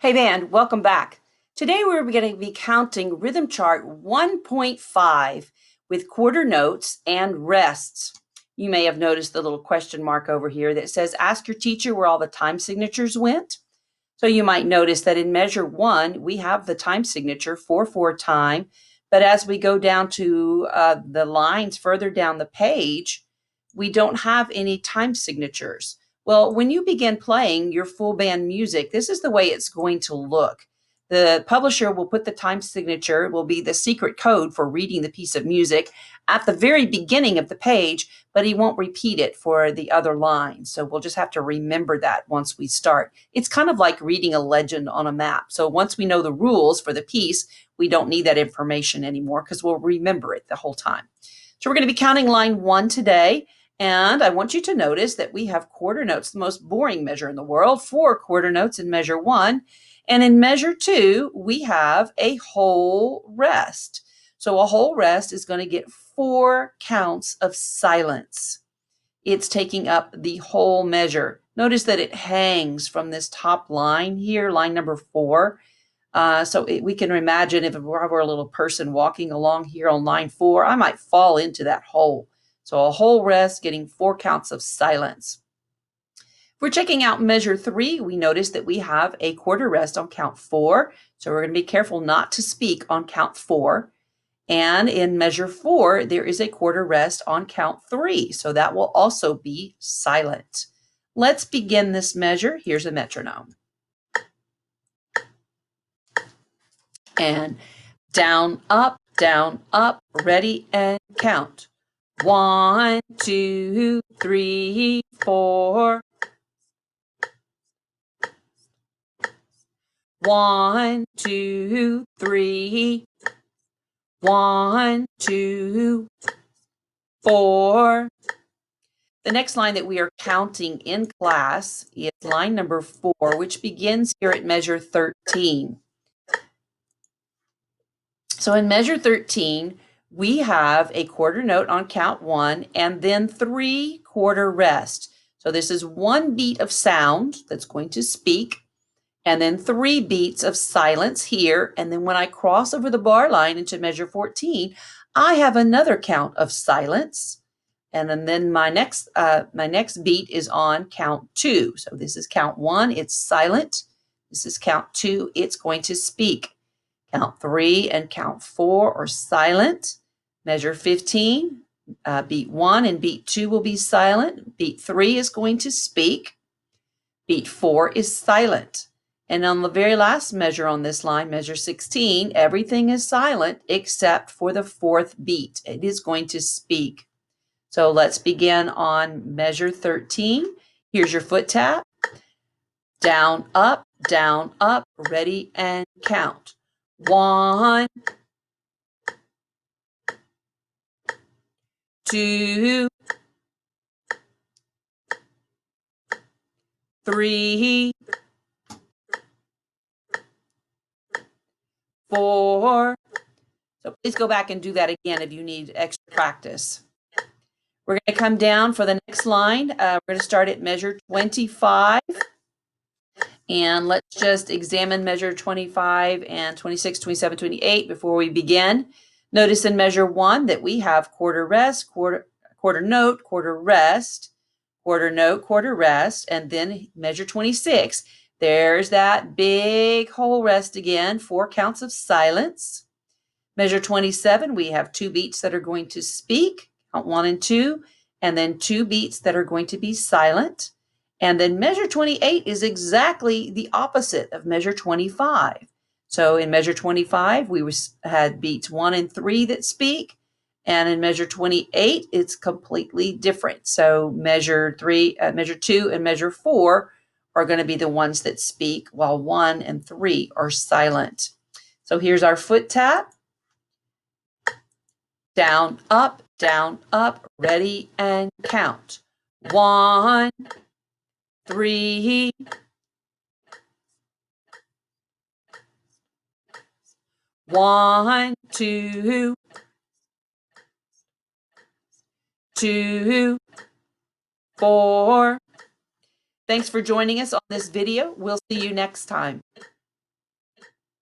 Hey band, welcome back. Today we're going to be counting rhythm chart 1.5 with quarter notes and rests. You may have noticed the little question mark over here that says, ask your teacher where all the time signatures went. So you might notice that in measure 1, we have the time signature 4/4 time, but as we go down to the lines further down the page, we don't have any time signatures. Well, when you begin playing your full band music, this is the way it's going to look. The publisher will put the time signature, will be the secret code for reading the piece of music at the very beginning of the page, but he won't repeat it for the other lines. So we'll just have to remember that once we start. It's kind of like reading a legend on a map. So once we know the rules for the piece, we don't need that information anymore because we'll remember it the whole time. So we're going to be counting line 1 today. And I want you to notice that we have quarter notes, the most boring measure in the world, 4 quarter notes in measure 1. And in measure 2, we have a whole rest. So a whole rest is going to get 4 counts of silence. It's taking up the whole measure. Notice that it hangs from this top line here, line number 4. We can imagine if I were a little person walking along here on line 4, I might fall into that hole. So a whole rest getting 4 counts of silence. If we're checking out measure 3, we notice that we have a quarter rest on count 4. So we're going to be careful not to speak on count 4. And in measure 4, there is a quarter rest on count 3. So that will also be silent. Let's begin this measure. Here's a metronome. And down, up, ready and count. 1, 2, 3, 4. 1, 2, 3. 1, 2, 4. The next line that we are counting in class is line number 4, which begins here at measure 13. So in measure 13, we have a quarter note on count 1 and then 3 quarter rest. So this is 1 beat of sound that's going to speak, and then 3 beats of silence here. And then when I cross over the bar line into measure 14, I have another count of silence. And then my next beat is on count 2. So this is count 1, it's silent. This is count 2, it's going to speak. Count 3 and count 4 are silent. Measure 15, beat 1 and beat 2 will be silent. Beat 3 is going to speak. Beat 4 is silent. And on the very last measure on this line, measure 16, everything is silent except for the 4th beat. It is going to speak. So let's begin on measure 13. Here's your foot tap. Down, up, ready and count. 1, 2, 3, 4. So please go back and do that again if you need extra practice. We're going to come down for the next line. We're going to start at measure 25. And let's just examine measure 25 and 26, 27, 28 before we begin. Notice in measure 1 that we have quarter rest, quarter note, quarter rest, quarter note, quarter rest, and then measure 26. There's that big whole rest again, 4 counts of silence. Measure 27, we have 2 beats that are going to speak, count 1 and 2, and then 2 beats that are going to be silent. And then measure 28 is exactly the opposite of measure 25. So in measure 25, we had beats 1 and 3 that speak. And in measure 28, it's completely different. So measure 2 and measure 4 are going to be the ones that speak, while 1 and 3 are silent. So here's our foot tap. Down, up, ready and count. 1, 3, 1, 2, 2, 4. Thanks for joining us on this video. We'll see you next time.